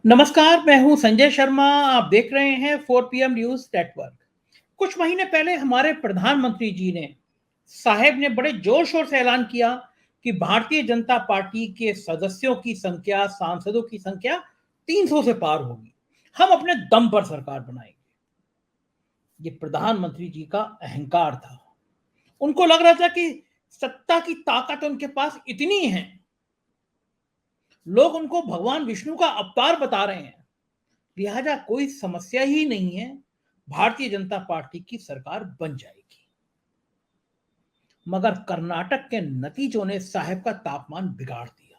नमस्कार, मैं हूं संजय शर्मा। आप देख रहे हैं 4 PM न्यूज नेटवर्क। कुछ महीने पहले हमारे प्रधानमंत्री जी ने साहब ने बड़े जोर शोर से ऐलान किया कि भारतीय जनता पार्टी के सदस्यों की संख्या, सांसदों की संख्या 300 से पार होगी। हम अपने दम पर सरकार बनाएंगे। ये प्रधानमंत्री जी का अहंकार था। उनको लग रहा था कि सत्ता की ताकत उनके पास इतनी है, लोग उनको भगवान विष्णु का अवतार बता रहे हैं, लिहाजा कोई समस्या ही नहीं है, भारतीय जनता पार्टी की सरकार बन जाएगी। मगर कर्नाटक के नतीजों ने साहब का तापमान बिगाड़ दिया।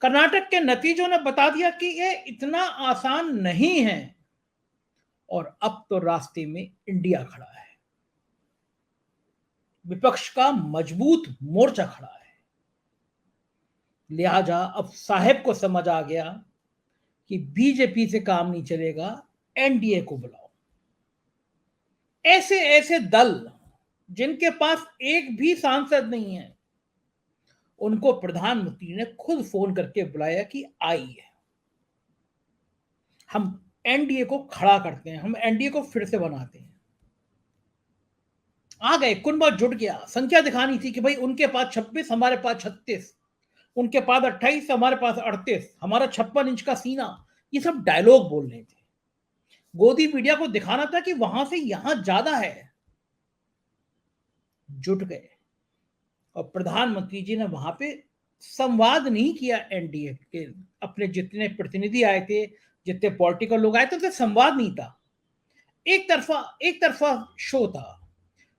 कर्नाटक के नतीजों ने बता दिया कि ये इतना आसान नहीं है और अब तो रास्ते में इंडिया खड़ा है। विपक्ष का मजबूत मोर्चा खड़ा है। लिहाजा अब साहब को समझ आ गया कि बीजेपी से काम नहीं चलेगा, एनडीए को बुलाओ। ऐसे ऐसे दल जिनके पास एक भी सांसद नहीं है, उनको प्रधानमंत्री ने खुद फोन करके बुलाया कि आइए, हम एनडीए को खड़ा करते हैं, हम एनडीए को फिर से बनाते हैं। आ गए, कुनबा जुट गया। संख्या दिखानी थी कि भाई उनके पास 26, हमारे पास 36, उनके पास 28, हमारे पास 38, हमारा 56 इंच का सीना। ये सब डायलॉग बोलने थे। गोदी मीडिया को दिखाना था कि वहां से यहां ज्यादा है। जुट गए और प्रधानमंत्री जी ने वहां पे संवाद नहीं किया। एनडीए के अपने जितने प्रतिनिधि आए थे, जितने पॉलिटिकल लोग आए थे, उनसे संवाद नहीं था। एक तरफा शो था।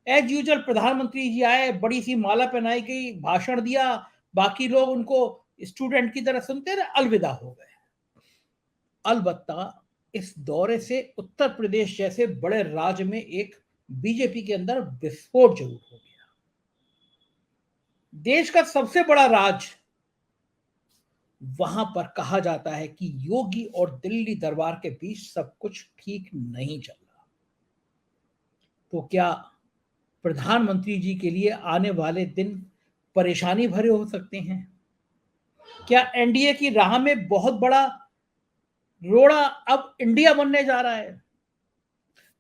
एज यूजुअल प्रधानमंत्री जी आए, बड़ी सी माला पहनाई गई, भाषण दिया, बाकी लोग उनको स्टूडेंट की तरह सुनते रहे, अलविदा हो गए। अलबत्ता इस दौरे से उत्तर प्रदेश जैसे बड़े राज्य में एक बीजेपी के अंदर विस्फोट जरूर हो गया। देश का सबसे बड़ा राज्य, वहां पर कहा जाता है कि योगी और दिल्ली दरबार के बीच सब कुछ ठीक नहीं चल रहा। तो क्या प्रधानमंत्री जी के लिए आने वाले दिन परेशानी भरे हो सकते हैं? क्या एनडीए की राह में बहुत बड़ा रोड़ा अब इंडिया बनने जा रहा है?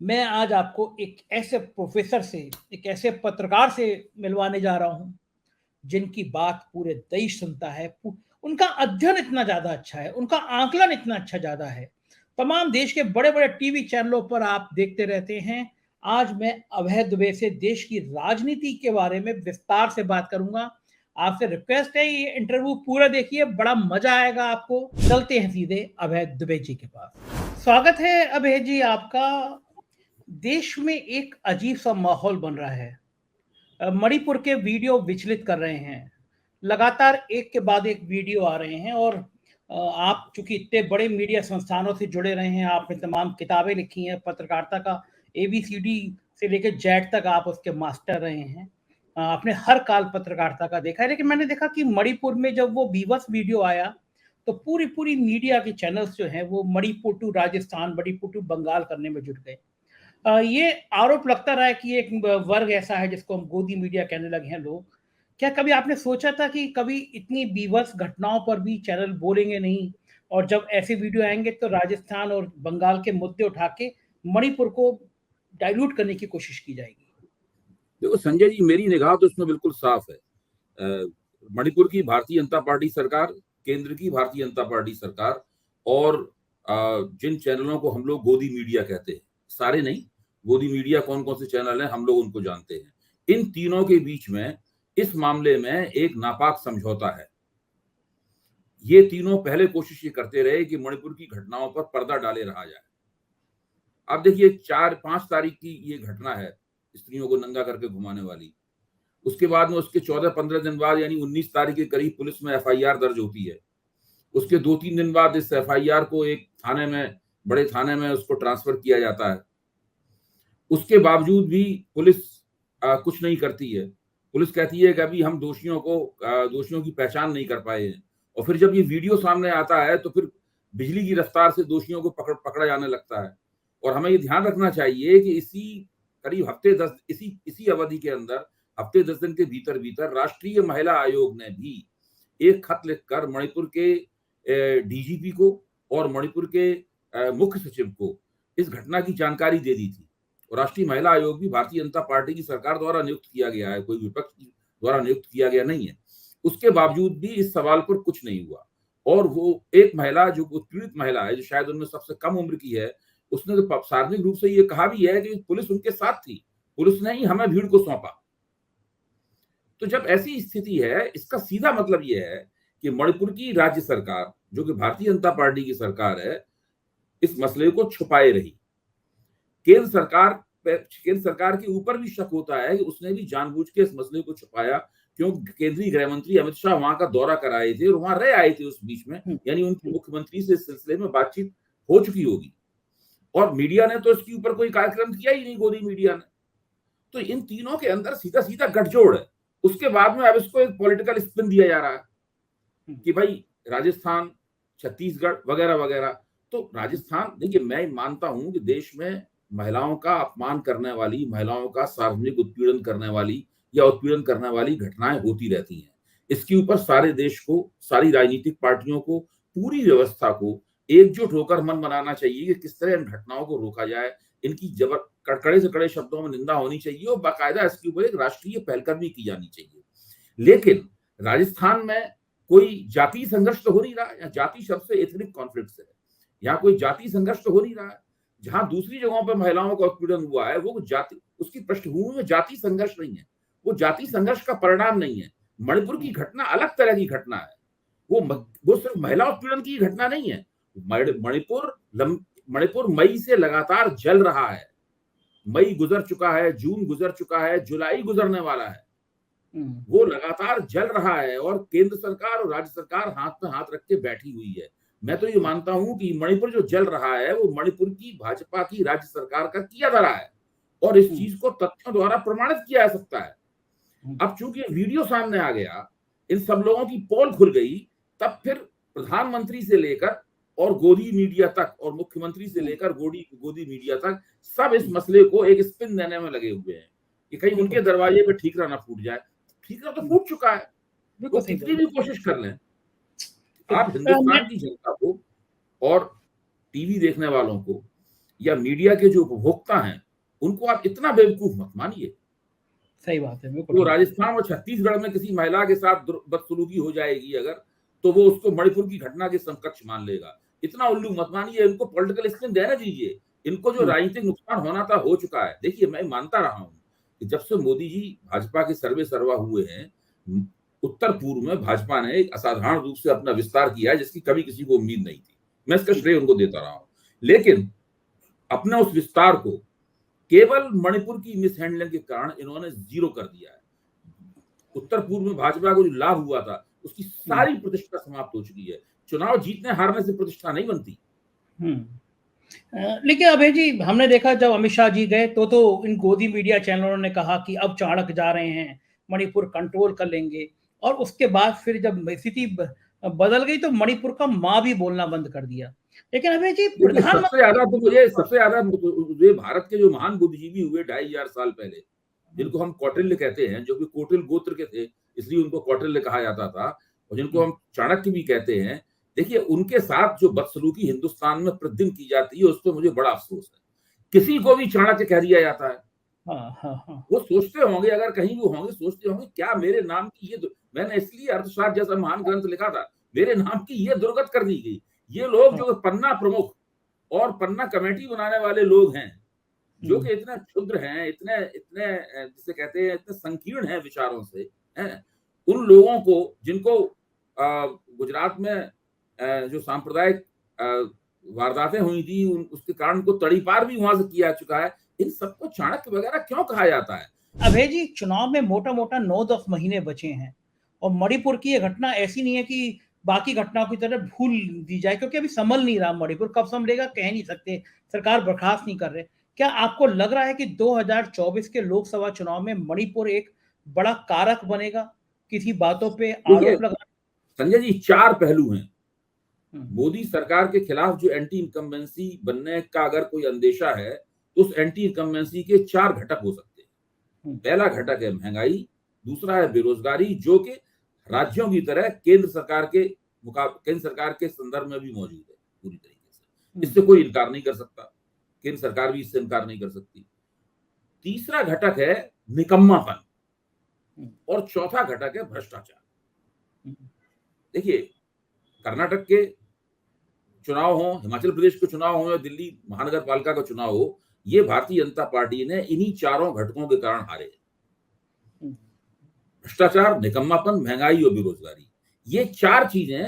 मैं आज आपको एक ऐसे प्रोफेसर से, एक ऐसे पत्रकार से मिलवाने जा रहा हूं जिनकी बात पूरे देश सुनता है। उनका अध्ययन इतना ज्यादा अच्छा है, उनका आकलन इतना अच्छा ज्यादा है। तमाम देश के बड़े बड़े टीवी चैनलों पर आप देखते रहते हैं। आज मैं अभय दुबे से देश की राजनीति के बारे में विस्तार से बात करूंगा। आपसे रिक्वेस्ट है, ये इंटरव्यू पूरा देखिए, बड़ा मजा आएगा आपको। चलते हैं सीधे अभय दुबे जी के पास। स्वागत है अभय जी आपका। देश में एक अजीब सा माहौल बन रहा है। मणिपुर के वीडियो विचलित कर रहे हैं। लगातार एक के बाद एक वीडियो आ रहे हैं और आप चूंकि इतने बड़े मीडिया संस्थानों से जुड़े रहे हैं, आपने तमाम किताबें लिखी हैं पत्रकारिता का, एबीसीडी से लेकर जेड तक आप उसके मास्टर रहे हैं। आपने हर काल पत्रकारिता का देखा है। लेकिन मैंने देखा कि मणिपुर में जब वो बीभत्स वीडियो आया तो पूरी पूरी मीडिया के चैनल्स जो हैं वो मणिपुर टू राजस्थान, मणिपुर टू बंगाल करने में जुट गए। ये आरोप लगता रहा है कि एक वर्ग ऐसा है जिसको हम गोदी मीडिया कहने लगे हैं लोग। क्या कभी आपने सोचा था कि कभी इतनी बीभत्स घटनाओं पर भी चैनल बोलेंगे नहीं, और जब ऐसे वीडियो आएंगे तो राजस्थान और बंगाल के मुद्दे उठा के मणिपुर को डाइल्यूट करने की कोशिश की जाएगी? देखो संजय जी, मेरी निगाह तो इसमें बिल्कुल साफ है। मणिपुर की भारतीय जनता पार्टी सरकार, केंद्र की भारतीय जनता पार्टी सरकार और जिन चैनलों को हम लोग गोदी मीडिया कहते हैं, सारे नहीं, गोदी मीडिया कौन कौन से चैनल हैं हम लोग उनको जानते हैं, इन तीनों के बीच में इस मामले में एक नापाक समझौता है। ये तीनों पहले कोशिश ये करते रहे कि मणिपुर की घटनाओं पर पर्दा डाले रहा जाए। अब देखिए, 4-5 तारीख की ये घटना है, स्त्रियों को नंगा करके घुमाने वाली। उसके बाद में उसके 14-15 दिन बाद यानी 19 तारीख के करीब पुलिस में एफआईआर दर्ज होती है। उसके 2-3 दिन बाद इस एफआईआर को एक थाने में, बड़े थाने में उसको ट्रांसफर किया जाता है। उसके बावजूद भी पुलिस कुछ नहीं करती है। पुलिस कहती है कि अभी हम दोषियों की पहचान नहीं कर पाए हैं। और फिर जब ये वीडियो सामने आता है तो फिर बिजली की रफ्तार से दोषियों को पकड़ा जाने लगता है। और हमें ये ध्यान रखना चाहिए कि इसी अवधि के अंदर हफ्ते 10 दिन के भीतर भीतर राष्ट्रीय महिला आयोग ने भी एक खत लिखकर मणिपुर के डीजीपी को और मणिपुर के मुख्य सचिव को इस घटना की जानकारी दे दी थी। और राष्ट्रीय महिला आयोग भी भारतीय जनता पार्टी की सरकार द्वारा नियुक्त किया गया है, कोई विपक्ष द्वारा नियुक्त किया गया नहीं है। उसके बावजूद भी इस सवाल पर कुछ नहीं हुआ। और वो एक महिला जो उत्पीड़ित महिला है, जो शायद उनमें सबसे कम उम्र की है, उसने तो सार्वजनिक रूप से ये कहा भी है कि पुलिस उनके साथ थी, पुलिस ने ही हमें भीड़ को सौंपा। तो जब ऐसी स्थिति है, इसका सीधा मतलब ये है कि मणिपुर की राज्य सरकार, जो कि भारतीय जनता पार्टी की सरकार है, इस मसले को छुपाए रही। केंद्र सरकार के ऊपर भी शक होता है कि उसने भी जानबूझ के इस मसले को छुपाया, क्योंकि केंद्रीय गृह मंत्री अमित शाह वहां का दौरा कराए थे और वहां रह आए थे उस बीच में, यानी उनकी मुख्यमंत्री से इस सिलसिले में बातचीत हो चुकी होगी। और मीडिया ने तो इसके ऊपर कोई कार्यक्रम किया ही नहीं, गोदी मीडिया ने। तो इन तीनों के अंदर सीधा सीधा गठजोड़ है। उसके बाद में अब इसको एक पॉलिटिकल स्पिन दिया जा रहा है कि भाई राजस्थान, छत्तीसगढ़ वगैरह वगैरह। तो राजस्थान, देखिए मैं मानता हूं कि देश में महिलाओं का अपमान करने वाली, महिलाओं का सार्वजनिक उत्पीड़न करने वाली या उत्पीड़न करने वाली घटनाएं होती रहती हैं। इसके ऊपर सारे देश को, सारी राजनीतिक पार्टियों को, पूरी व्यवस्था को एकजुट होकर मन बनाना चाहिए कि किस तरह इन घटनाओं को रोका जाए। इनकी कड़े से कड़े शब्दों में निंदा होनी चाहिए और बाकायदा इसके ऊपर एक राष्ट्रीय पहलकदमी की जानी चाहिए। लेकिन राजस्थान में कोई जाति संघर्ष तो हो नहीं रहा, या जाति शब्द से एथनिक कॉन्फ्लिक्ट है, यहाँ कोई जाति संघर्ष तो हो नहीं रहा है। जहां दूसरी जगहों पर महिलाओं का उत्पीड़न हुआ है, वो जाति, उसकी पृष्ठभूमि में जाति संघर्ष नहीं है, वो जाति संघर्ष का परिणाम नहीं है। मणिपुर की घटना अलग तरह की घटना है, वो सिर्फ महिला उत्पीड़न की घटना नहीं है। मणिपुर मई से लगातार जल रहा है। मई गुजर चुका है, जून गुजर चुका है, जुलाई गुजरने वाला है। वो लगातार जल रहा है और केंद्र सरकार और राज्य सरकार हाथ में हाथ रख के बैठी हुई है। मैं तो ये मानता हूं कि मणिपुर जो जल रहा है वो मणिपुर की भाजपा की राज्य सरकार का किया धरा है, और इस चीज को तथ्यों द्वारा प्रमाणित किया जा सकता है। अब चूंकि वीडियो सामने आ गया, इन सब लोगों की पोल खुल गई, तब फिर प्रधानमंत्री से लेकर और गोदी मीडिया तक, और मुख्यमंत्री से लेकर गोदी मीडिया तक, सब इस मसले को एक स्पिन देने में लगे हुए हैं कि कहीं उनके दरवाजे पे ठीकरा ना फूट जाए। ठीकरा तो फूट चुका है, वो कितनी भी कोशिश कर लें। आप हिंदुस्तान की जनता को और टीवी देखने वालों को या मीडिया के जो उपभोक्ता हैं, उनको आप इतना बेवकूफ मत मानिए। सही बात है। तो राजस्थान और छत्तीसगढ़ में किसी महिला के साथ बदसलूकी हो जाएगी अगर, तो वो उसको मणिपुर की घटना के समकक्ष मान लेगा। इतना उल्लू मत मानिए, इनको पॉलिटिकल स्पिन देने दीजिए। इनको जो राजनीतिक नुकसान होना था हो चुका है। देखिए मैं मानता रहा हूं कि जब से मोदी जी भाजपा के सर्वे सर्वा हुए हैं, उत्तर पूर्व में भाजपा ने एक असाधारण रूप से अपना विस्तार किया है, जिसकी कभी किसी को उम्मीद नहीं थी। मैं इसका श्रेय उनको देता रहा हूं, लेकिन अपने उस विस्तार को केवल मणिपुर की मिसहैंडलिंग के कारण इन्होंने जीरो कर दिया है। उत्तर पूर्व में भाजपा को जो लाभ हुआ था, उसकी सारी प्रतिष्ठा समाप्त हो चुकी है। चुनाव जीतने हारने से प्रतिष्ठा नहीं बनती। लेकिन अभय जी, हमने देखा जब अमित शाह जी गए तो इन गोदी मीडिया चैनलों ने कहा कि अब चाणक्य जा रहे हैं, मणिपुर कंट्रोल कर लेंगे, और उसके बाद फिर जब स्थिति बदल गई तो मणिपुर का माँ भी बोलना बंद कर दिया। लेकिन अभय जी, सबसे ज्यादा मुझे भारत के जो महान बुद्धिजीवी हुए 2500 साल पहले, जिनको हम कौटिल्य कहते हैं, जो कि कोटिल गोत्र के थे, इसलिए उनको कौटिल्य कहा जाता था, और जिनको हम चाणक्य भी कहते हैं, देखिए उनके साथ जो बदसलूकी हिंदुस्तान में प्रतिदिन की जाती है, उस पर मुझे बड़ा अफसोस है। किसी को भी चाणक्य कह दिया जाता है। वो सोचते होंगे, अगर कहीं वो होंगे, सोचते होंगे क्या मेरे नाम की ये, मैंने इसलिए अर्थशास्त्र जैसा महान ग्रंथ लिखा था, मेरे नाम की ये दुर्गत कर दी गई। ये लोग जो पन्ना प्रमुख और पन्ना कमेटी बनाने वाले लोग हैं, जो कि इतने क्षुद्र हैं, इतने जिसे कहते हैं इतने संकीर्ण हैं विचारों से, हैं, उन लोगों को, जिनको गुजरात में जो सांप्रदायिक वारदातें हुई थी, उसके कारण को तड़ीपार भी वहां से किया चुका है, इन सबको चाणक्य वगैरह क्यों कहा जाता है? अभय जी, चुनाव में मोटा 9-10 महीने बचे हैं, और मणिपुर की ये घटना ऐसी नहीं है कि बाकी घटनाओं की तरह भूल दी जाए, क्योंकि अभी संभल नहीं रहा मणिपुर। कब संभलेगा कह नहीं सकते, सरकार बर्खास्त नहीं कर रहे। क्या आपको लग रहा है कि 2024 के लोकसभा चुनाव में मणिपुर एक बड़ा कारक बनेगा किसी बातों पे आरोप लगा? संजय जी, 4 पहलू हैं। मोदी सरकार के खिलाफ जो एंटी इनकम्बेंसी बनने का अगर कोई अंदेशा है, तो उस एंटी इनकम्बेंसी के 4 घटक हो सकते हैं। पहला घटक है महंगाई, दूसरा है बेरोजगारी, जो कि राज्यों की तरह केंद्र सरकार के केंद्र सरकार के संदर्भ में भी मौजूद है पूरी तरीके से। इससे कोई इनकार नहीं कर सकता, केंद्र सरकार भी इससे इनकार नहीं कर सकती। तीसरा घटक है निकम्मापन और चौथा घटक है भ्रष्टाचार। देखिए, कर्नाटक के चुनाव हो, हिमाचल प्रदेश के चुनाव हो या दिल्ली महानगर पालिका का चुनाव हो, ये भारतीय जनता पार्टी ने इन्हीं चारों घटकों के कारण हारे। भ्रष्टाचार, निकम्मापन, महंगाई और बेरोजगारी, ये चार चीजें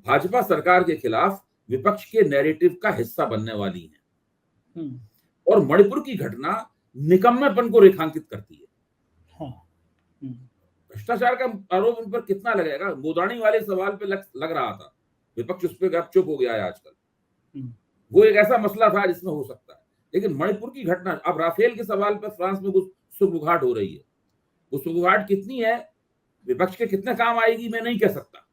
भाजपा सरकार के खिलाफ विपक्ष के नैरेटिव का हिस्सा बनने वाली हैं। और मणिपुर की घटना निकम्मेपन को रेखांकित करती है। भ्रष्टाचार का आरोप उन पर कितना लगेगा, मोदानी वाले सवाल पे लग रहा था, विपक्ष उस पर गपचुप हो गया है आजकल। वो एक ऐसा मसला था जिसमें हो सकता है, लेकिन मणिपुर की घटना, अब राफेल के सवाल पर फ्रांस में कुछ सुगबुगाहट हो रही है। वो सुगबुगाहट कितनी है, विपक्ष के कितने काम आएगी मैं नहीं कह सकता,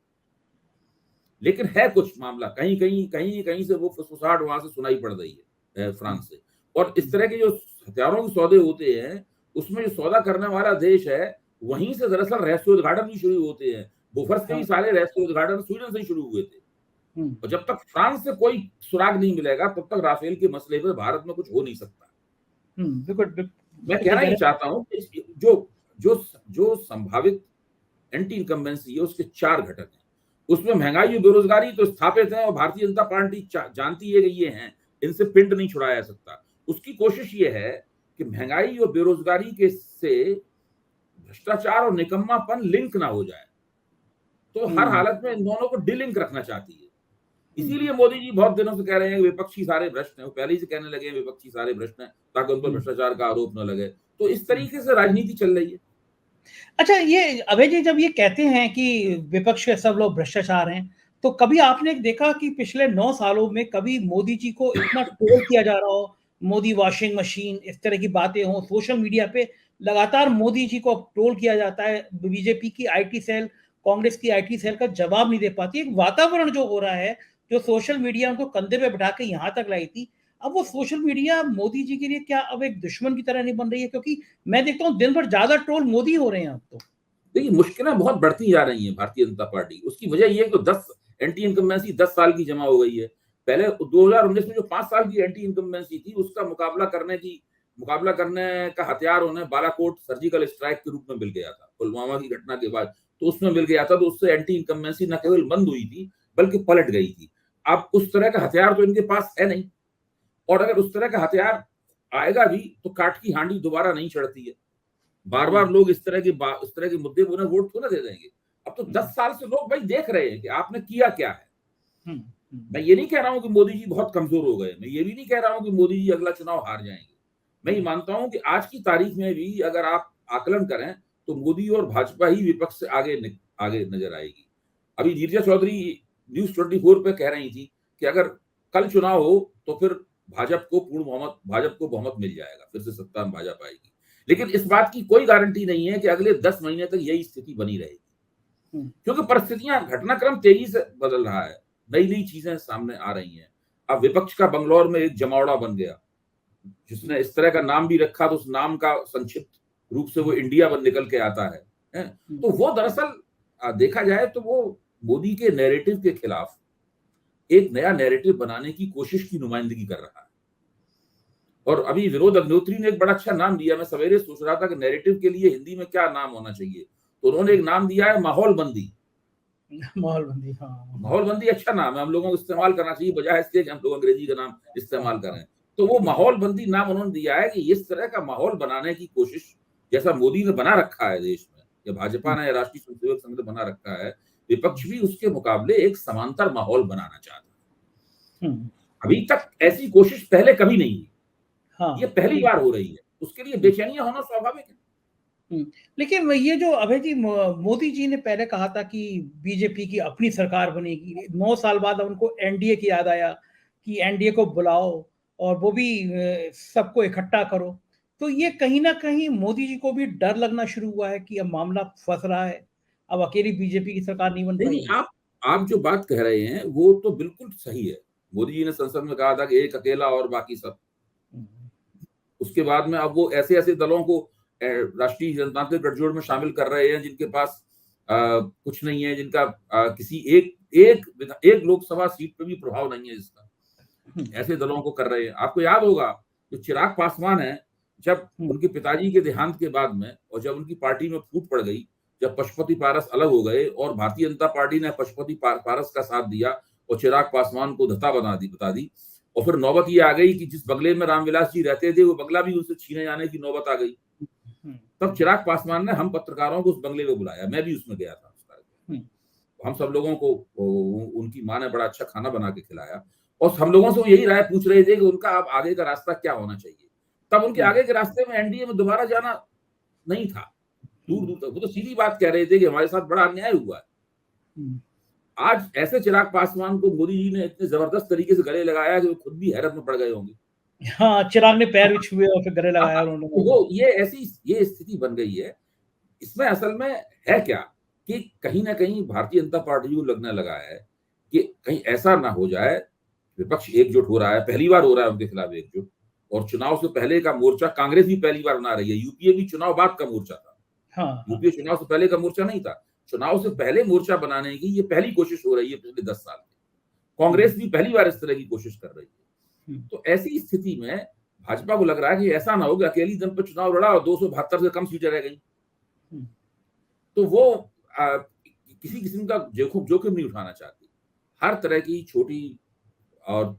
लेकिन है कुछ मामला, कहीं कहीं कहीं कहीं से वो फुसफुसाहट वहां से सुनाई पड़ रही है फ्रांस से। और इस तरह के जो हथियारों के सौदे होते हैं, उसमें जो सौदा करने वाला देश है, वहीं से दरअसल रहस्योद्घाटन भी शुरू होते हैं। बोफर्स के भी सारे रहस्योद्घाटन स्वीडन से ही शुरू हुए थे। और जब तक फ्रांस से कोई सुराग नहीं मिलेगा, तब तक राफेल के मसले पर भारत में कुछ हो नहीं सकता। मैं कहना ही चाहता हूं कि जो संभावित एंटी इनकम्बेंसी है, उसके चार घटक हैं। उसमें महंगाई और बेरोजगारी तो स्थापित है और भारतीय जनता पार्टी जानती है कि ये हैं, इनसे पिंड नहीं छुड़ाया जा सकता। उसकी कोशिश ये है कि महंगाई और बेरोजगारी के से भ्रष्टाचार और निकम्मापन लिंक ना हो जाए, तो हर हालत में इन दोनों को डिलिंक रखना चाहती है। इसीलिए मोदी जी बहुत दिनों से कह रहे हैं कि विपक्षी सारे भ्रष्ट हैं। वो पहले ही से कहने लगे विपक्षी सारे भ्रष्ट हैं ताकि उन पर भ्रष्टाचार का आरोप न लगे। तो इस तरीके से राजनीति चल रही है। अच्छा, ये अभय जी जब ये कहते हैं कि विपक्ष के सब लोग भ्रष्टाचार हैं, तो कभी आपने देखा कि पिछले 9 सालों में कभी मोदी जी को इतना ट्रोल किया जा रहा हो, मोदी वॉशिंग मशीन, इस तरह की बातें हों, सोशल मीडिया पे लगातार मोदी जी को ट्रोल किया जाता है, बीजेपी की आईटी सेल, कांग्रेस की आईटी सेल का जवाब नहीं दे पाती। एक वातावरण जो हो रहा है, जो सोशल मीडिया उनको कंधे पे बिठा के यहाँ तक लाई थी, अब वो सोशल मीडिया मोदी जी के लिए क्या अब एक दुश्मन की तरह नहीं बन रही है? क्योंकि मैं देखता हूँ दिन भर ज्यादा ट्रोल मोदी हो रहे हैं अब तो। देखिए, मुश्किलें बहुत बढ़ती जा रही हैं भारतीय जनता पार्टी। उसकी वजह ये है कि 10 एंटी इनकम्बेंसी 10 साल की जमा हो गई है। पहले 2019 में जो 5 साल की एंटी इनकम्बेंसी थी, उसका मुकाबला करने का हथियार उन्हें बालाकोट सर्जिकल स्ट्राइक के रूप में मिल गया था, पुलवामा की घटना के बाद। तो उसमें मिल गया था, तो उससे एंटी इनकम्बेंसी न केवल बंद हुई थी बल्कि पलट गई थी। अब उस तरह का हथियार तो इनके पास है नहीं, और अगर उस तरह का हथियार आएगा भी तो काठ की हांडी दोबारा नहीं चढ़ती है। बार बार लोग इस तरह के मुद्दे पर वोट थोड़ा दे देंगे। अब तो 10 साल से लोग भाई देख रहे हैं कि आपने किया क्या है। मैं ये नहीं कह रहा हूं कि मोदी जी बहुत कमजोर हो गए, मैं ये भी नहीं कह रहा हूं कि मोदी जी अगला चुनाव हार जाएंगे। मैं ये मानता हूं कि आज की तारीख में भी अगर आप आकलन करें तो मोदी और भाजपा ही विपक्ष से आगे नजर आएगी। अभी नीरजा चौधरी न्यूज 24 पे कह रही थी कि अगर कल चुनाव हो तो फिर भाजपा को बहुमत मिल जाएगा, फिर से सत्ता में भाजपा आएगी। लेकिन इस बात की कोई गारंटी नहीं है कि अगले 10 महीने तक यही स्थिति बनी रहेगी, क्योंकि परिस्थितियां, घटनाक्रम तेजी से बदल रहा है, नई नई चीजें सामने आ रही हैं। अब विपक्ष का बंगलौर में एक जमावड़ा बन गया, जिसने इस तरह का नाम भी रखा तो उस नाम का संक्षिप्त रूप से वो इंडिया बन निकल के आता है। तो वो दरअसल देखा जाए तो वो मोदी के नैरेटिव के खिलाफ एक नया नैरेटिव बनाने की कोशिश की नुमाइंदगी कर रहा है। और अभी विनोद अग्निहोत्री ने एक बड़ा अच्छा नाम दिया। मैं सवेरे सोच रहा था कि नैरेटिव के लिए हिंदी में क्या नाम होना चाहिए, तो उन्होंने एक नाम दिया है माहौलबंदी। माहौलबंदी, हाँ, माहौलबंदी अच्छा नाम है, हम लोगों को इस्तेमाल करना चाहिए बजाय इसके कि हम लोग अंग्रेजी का नाम इस्तेमाल करें। तो वो माहौलबंदी नाम उन्होंने दिया है कि इस तरह का माहौल बनाने की कोशिश जैसा मोदी ने बना रखा है देश में, या भाजपा ने, राष्ट्रीय स्वयंसेवक संघ ने बना रखा है, विपक्ष भी उसके मुकाबले एक समांतर माहौल बनाना चाहता है। अभी तक ऐसी कोशिश पहले कभी नहीं हुई। हाँ, ये पहली बार हो रही है, उसके लिए बेचैनियां होना स्वाभाविक है। लेकिन ये जो अभय जी, मोदी जी ने पहले कहा था कि बीजेपी की अपनी सरकार बनेगी, 9 साल बाद उनको एनडीए की याद आया कि एनडीए को बुलाओ और वो भी सबको इकट्ठा करो। तो ये कहीं ना कहीं मोदी जी को भी डर लगना शुरू हुआ है कि अब मामला फंस रहा है, अब अकेली बीजेपी की सरकार नहीं बन पाएगी। आप जो बात कह रहे हैं वो तो बिल्कुल सही है। मोदी जी ने संसद में कहा था कि एक अकेला और बाकी सब। उसके बाद में अब वो ऐसे ऐसे दलों को राष्ट्रीय जनतांत्रिक गठजोड़ में शामिल कर रहे हैं जिनके पास कुछ नहीं है, जिनका किसी एक लोकसभा सीट पे भी प्रभाव नहीं है जिसका, ऐसे दलों को कर रहे हैं। आपको याद होगा जो चिराग पासवान है, जब उनके पिताजी के देहांत के बाद में और जब उनकी पार्टी में फूट पड़ गई, जब पशुपति पारस अलग हो गए और भारतीय जनता पार्टी ने पशुपति पारस का साथ दिया और चिराग पासवान को धता बता दी और फिर नौबत ये आ गई कि जिस बंगले में रामविलास जी रहते थे वो बंगला भी उनसे छीने जाने की नौबत आ गई। तब चिराग पासवान ने हम पत्रकारों को उस बंगले में बुलाया, मैं भी उसमें गया था। हम सब लोगों को उनकी माँ ने बड़ा अच्छा खाना बना के खिलाया और हम लोगों से यही राय पूछ रहे थे कि उनका अब आगे का रास्ता क्या होना चाहिए। तब उनके आगे के रास्ते में एनडीए में दोबारा जाना नहीं था, दूर दूर तक। वो तो सीधी बात कह रहे थे कि हमारे साथ बड़ा अन्याय हुआ है। आज ऐसे चिराग पासवान को मोदी जी ने इतने जबरदस्त तरीके से गले लगाया कि वो खुद भी हैरत में पड़ गए होंगे। हाँ, चिराग ने पैर भी छुए और फिर गले लगाया उन्होंने। वो ये स्थिति बन गई है। इसमें असल में है क्या कि कहीं ना कहीं भारतीय जनता पार्टी को लगने लगा है कि कहीं ऐसा ना हो जाए, विपक्ष एकजुट हो रहा है, पहली बार हो रहा है उनके खिलाफ एकजुट, और चुनाव से पहले का मोर्चा कांग्रेस भी पहली बार बना रही है। यूपीए भी चुनाव बाद का मोर्चा था। हाँ, यूपीए चुनाव से पहले का मोर्चा नहीं था। चुनाव से पहले मोर्चा बनाने की ये पहली कोशिश हो रही है पिछले 10 साल में। कांग्रेस भी पहली बार इस तरह की कोशिश कर रही है। तो ऐसी स्थिति में भाजपा को लग रहा है कि ऐसा ना हो कि अकेली दम पर चुनाव लड़ा और 272 से कम सीटें रह गई, तो वो किसी किस्म का जोखिम नहीं उठाना चाहती। हर तरह की छोटी और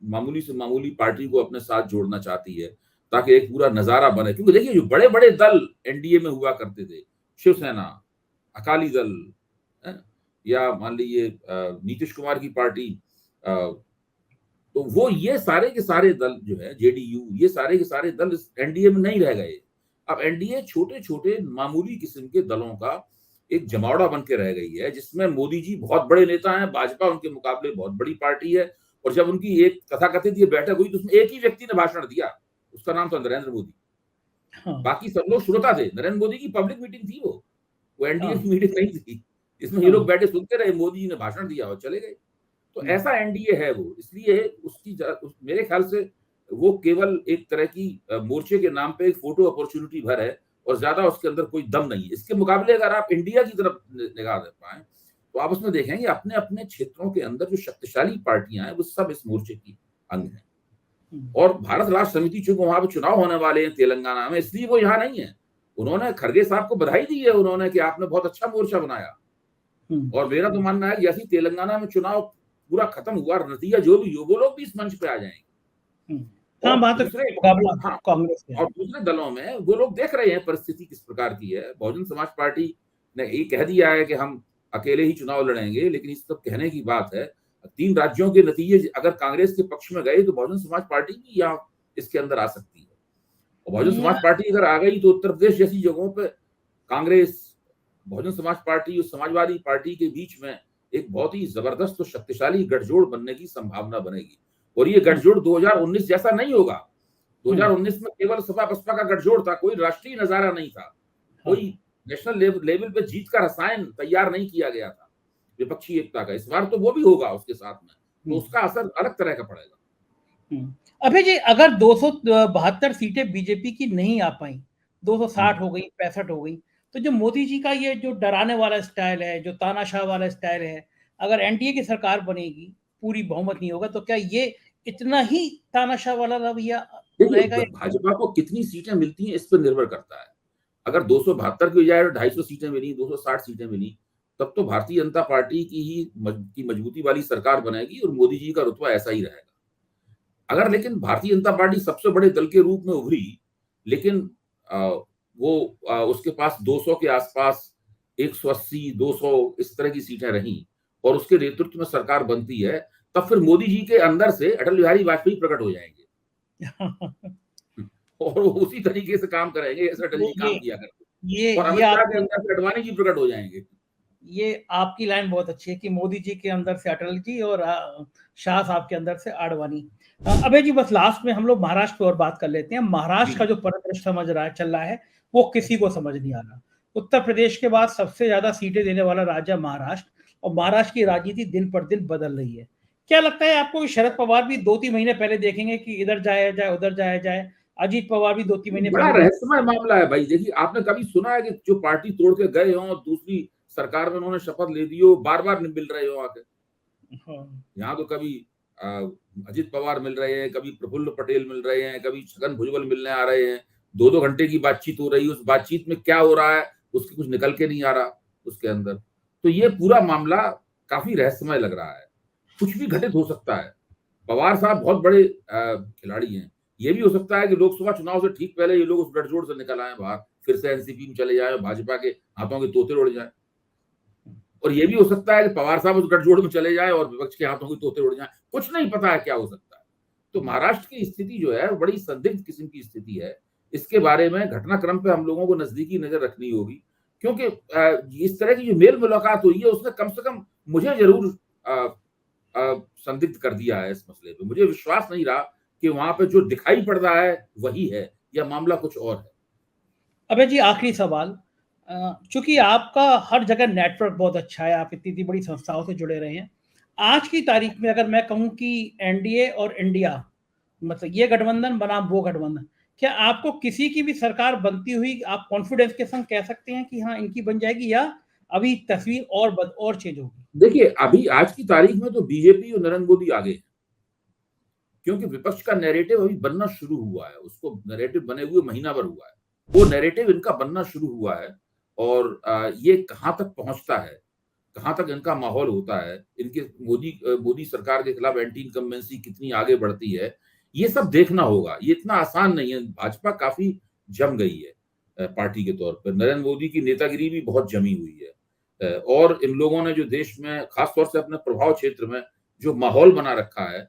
मामूली से मामूली पार्टी को अपने साथ जोड़ना चाहती है ताकि एक पूरा नजारा बने। क्योंकि देखिए जो बड़े बड़े दल एनडीए में हुआ करते थे, शिवसेना, अकाली दल, या मान लीजिए नीतीश कुमार की पार्टी, तो वो ये सारे के सारे दल जो है जेडीयू, ये सारे के सारे दल एनडीए में नहीं रह गए। अब एनडीए छोटे छोटे मामूली किस्म के दलों का एक जमावड़ा बन के रह गई है, जिसमें मोदी जी बहुत बड़े नेता हैं, भाजपा उनके मुकाबले बहुत बड़ी पार्टी है। और जब उनकी एक तथाकथित ये बैठक हुई तो उसमें एक ही व्यक्ति ने भाषण दिया, उसका नाम था नरेंद्र मोदी। हाँ। बाकी सब लोग श्रोता थे। नरेंद्र मोदी की पब्लिक मीटिंग थी, वो एनडीए की मीटिंग नहीं थी जिसमें ये लोग बैठे सुनते रहे, मोदी जी ने भाषण दिया और चले गए। तो ऐसा एनडीए है वो। इसलिए मेरे ख्याल से वो केवल एक तरह की मोर्चे के नाम पे एक फोटो अपॉर्चुनिटी भर है और ज्यादा उसके अंदर कोई दम नहीं है। इसके मुकाबले अगर आप इंडिया की तरफ निगाह दे पाए तो आप उसमें देखेंगे अपने अपने क्षेत्रों के अंदर जो शक्तिशाली पार्टियां हैं वो सब इस मोर्चे की अंग हैं। और भारत राष्ट्र समिति चूंकि वहां पर चुनाव होने वाले हैं तेलंगाना में, इसलिए वो यहाँ नहीं है। उन्होंने खड़गे साहब को बधाई दी है उन्होंने कि आपने बहुत अच्छा मोर्चा बनाया। और मेरा तो मानना है कि जैसे तेलंगाना में चुनाव पूरा खत्म हुआ, नतीजा जो भी हो, वो लोग भी इस मंच पे आ जाएंगे। हाँ, बात मुकाबला कांग्रेस है। और दूसरे दलों में वो लोग देख रहे हैं परिस्थिति किस प्रकार की है। बहुजन समाज पार्टी ने ये कह दिया है कि हम अकेले ही चुनाव लड़ेंगे, लेकिन इस सब कहने की बात है। 3 राज्यों के नतीजे अगर कांग्रेस के पक्ष में गए तो बहुजन समाज पार्टी भी यहाँ इसके अंदर आ सकती है। और बहुजन समाज पार्टी अगर आ गई तो उत्तर प्रदेश जैसी जगहों पर कांग्रेस, बहुजन समाज पार्टी और समाजवादी पार्टी के बीच में एक बहुत ही जबरदस्त और शक्तिशाली गठजोड़ बनने की संभावना बनेगी। और ये गठजोड़ 2019 जैसा नहीं होगा। 2019 में केवल सपा बसपा का गठजोड़ था, कोई राष्ट्रीय नजारा नहीं था, कोई नेशनल लेवल पे जीत का रसायन तैयार नहीं किया गया था विपक्षी एकता का। इस बार तो वो भी होगा उसके साथ में, तो उसका असर अलग तरह का पड़ेगा। अभय जी, अगर 272 सीटें बीजेपी की नहीं आ पाई, 260 हो गई, 65 हो गई, तो जो मोदी जी का ये जो डराने वाला स्टाइल है, जो तानाशाह वाला स्टाइल है, अगर एनडीए की सरकार बनेगी, पूरी बहुमत नहीं होगा, तो क्या ये इतना ही तानाशाह वाला रवैया रहेगा? भाजपा को कितनी सीटें मिलती हैं इस पर निर्भर करता है। अगर 272 की बजाय 250 सीटें मिली, 260 सीटें मिली, तब तो भारतीय जनता पार्टी की मजबूती वाली सरकार बनेगी और मोदी जी का रुतबा ऐसा ही रहेगा। अगर लेकिन भारतीय जनता पार्टी सबसे बड़े दल के रूप में उभरी, लेकिन उसके पास 200 के आसपास 180, 200 इस तरह की सीटें रहीं और उसके नेतृत्व में सरकार बनती है, तब फिर मोदी जी के अंदर से अटल बिहारी वाजपेयी प्रकट हो जाएंगे और वो उसी तरीके से काम करेंगे जैसे अटल जी काम किया करते। और अमित शाह के अंदर से अडवाणी जी प्रकट हो जाएंगे। ये आपकी लाइन बहुत अच्छी है कि मोदी जी के अंदर से अटल जी और शाह साहब के अंदर से आडवाणी। अभय जी, बस लास्ट में हम लोग महाराष्ट्र पर और बात कर लेते हैं। महाराष्ट्र का जो परिदृश्य चल रहा है वो किसी को समझ नहीं आ रहा। उत्तर प्रदेश के बाद सबसे ज्यादा सीटें देने वाला राज्य महाराष्ट्र, और महाराष्ट्र की राजनीति दिन पर दिन बदल रही है। क्या लगता है आपको कि शरद पवार भी 2-3 महीने पहले देखेंगे कि इधर जाया जाए उधर जाया जाए? अजीत पवार भी 2-3 महीने बड़ा रहस्यमय मामला है भाई। देखिए, आपने कभी सुना है कि जो पार्टी तोड़ के गए हों और दूसरी सरकार में उन्होंने शपथ ले दी हो, बार बार नहीं मिल रहे हो आके। हाँ। यहाँ तो कभी अजित पवार मिल रहे हैं, कभी प्रफुल्ल पटेल मिल रहे हैं, कभी छगन भुजबल मिलने आ रहे हैं, 2-2 घंटे की बातचीत हो रही है, उस बातचीत में क्या हो रहा है उसकी कुछ निकल के नहीं आ रहा उसके अंदर। तो ये पूरा मामला काफी रहस्यमय लग रहा है, कुछ भी घटित हो सकता है। पवार साहब बहुत बड़े खिलाड़ी हैं, ये भी हो सकता है कि लोकसभा चुनाव से ठीक पहले ये लोग उस गठजोड़ से निकल आए बाहर, फिर से एनसीपी में चले जाए, भाजपा के हाथों के तोते उड़ जाए। और ये भी हो सकता है कि पवार साहब उस गठजोड़ में चले जाए और विपक्ष के हाथों के तोते उड़ जाए, कुछ नहीं पता है क्या हो सकता है। तो महाराष्ट्र की स्थिति जो है बड़ी संदिग्ध किस्म की स्थिति है। इसके बारे में घटनाक्रम पे हम लोगों को नजदीकी नजर रखनी होगी, क्योंकि इस तरह की जो मेल मुलाकात हुई है उसने कम से कम मुझे जरूर संदिग्ध कर दिया है इस मसले पे। मुझे विश्वास नहीं रहा कि वहां पे जो दिखाई पड़ रहा है वही है या मामला कुछ और है। अभय जी, आखिरी सवाल, चूंकि आपका हर जगह नेटवर्क बहुत अच्छा है, आप इतनी बड़ी संस्थाओं से जुड़े रहे हैं, आज की तारीख में अगर मैं कहूं कि एनडीए और इंडिया, मतलब ये गठबंधन बनाम वो गठबंधन, क्या आपको किसी की भी सरकार बनती हुई आप कॉन्फिडेंस के संग कह सकते हैं कि हाँ इनकी बन जाएगी, या अभी तस्वीर और चेंज होगी? देखिए, अभी आज की तारीख में तो बीजेपी और नरेंद्र मोदी आगे हैं, क्योंकि विपक्ष का नैरेटिव अभी बनना शुरू हुआ है, उसको नैरेटिव बने हुए महीना भर हुआ है, वो नैरेटिव इनका बनना शुरू हुआ है। और ये कहां तक पहुंचता है, कहां तक इनका माहौल होता है, इनके मोदी सरकार के खिलाफ एंटी इनकम्बेंसी कितनी आगे बढ़ती है, ये सब देखना होगा। ये इतना आसान नहीं है। भाजपा काफी जम गई है पार्टी के तौर पर, नरेंद्र मोदी की नेतागिरी भी बहुत जमी हुई है, और इन लोगों ने जो देश में खासतौर से अपने प्रभाव क्षेत्र में जो माहौल बना रखा है,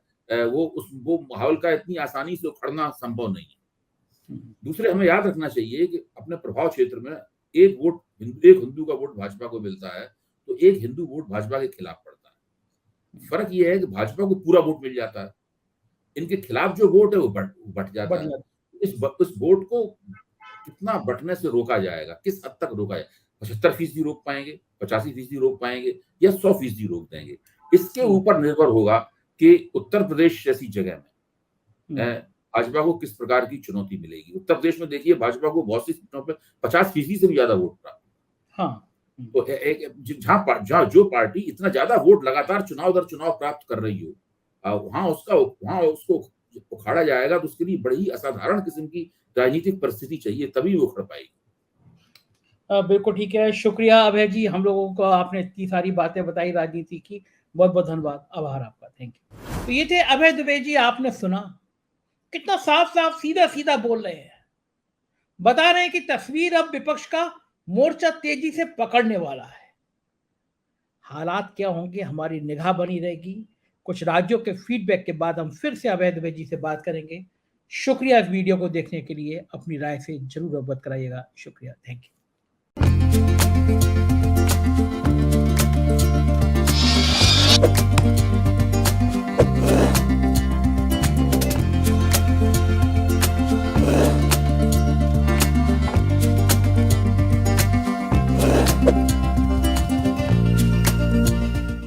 वो माहौल का इतनी आसानी से उखड़ना संभव नहीं है। दूसरे, हमें याद रखना चाहिए कि अपने प्रभाव क्षेत्र में एक हिंदू का वोट भाजपा को मिलता है, तो एक हिंदू वोट भाजपा के खिलाफ पड़ता है। फर्क यह है कि भाजपा को पूरा वोट मिल जाता है, इनके खिलाफ जो वोट है वो बट जाता है। इस वोट को कितना बटने से रोका जाएगा, किस हद तक रोका जाएगा? 75% रोक पाएंगे, 85% रोक पाएंगे, या 100% रोक देंगे? इसके ऊपर निर्भर होगा कि उत्तर प्रदेश जैसी जगह में भाजपा को किस प्रकार की चुनौती मिलेगी। उत्तर प्रदेश में देखिए, भाजपा को बहुत सी सीटों पर 50% से भी ज्यादा वोट प्राप्त। हाँ। तो जहां जो पार्टी इतना ज्यादा वोट लगातार चुनाव दर चुनाव प्राप्त कर रही हो, वहां उसको उखाड़ा जाएगा, तो उसके लिए बड़ी असाधारण किस्म की राजनीतिक परिस्थिति चाहिए, तभी वो उखड़ पाएगी। बिल्कुल ठीक है, शुक्रिया अभय जी, हम लोगों को आपने इतनी सारी बातें बताई राजनीति की, बहुत बहुत धन्यवाद, आभार आपका, थैंक यू। तो ये थे अभय दुबे जी, आपने सुना कितना साफ साफ सीधा सीधा बोल रहे हैं, बता रहे हैं कि तस्वीर अब विपक्ष का मोर्चा तेजी से पकड़ने वाला है। हालात क्या होंगे हमारी निगाह बनी रहेगी। कुछ राज्यों के फीडबैक के बाद हम फिर से अभय दुबे जी से बात करेंगे। शुक्रिया इस वीडियो को देखने के लिए, अपनी राय से जरूर अवगत कराइएगा। शुक्रिया, थैंक यू।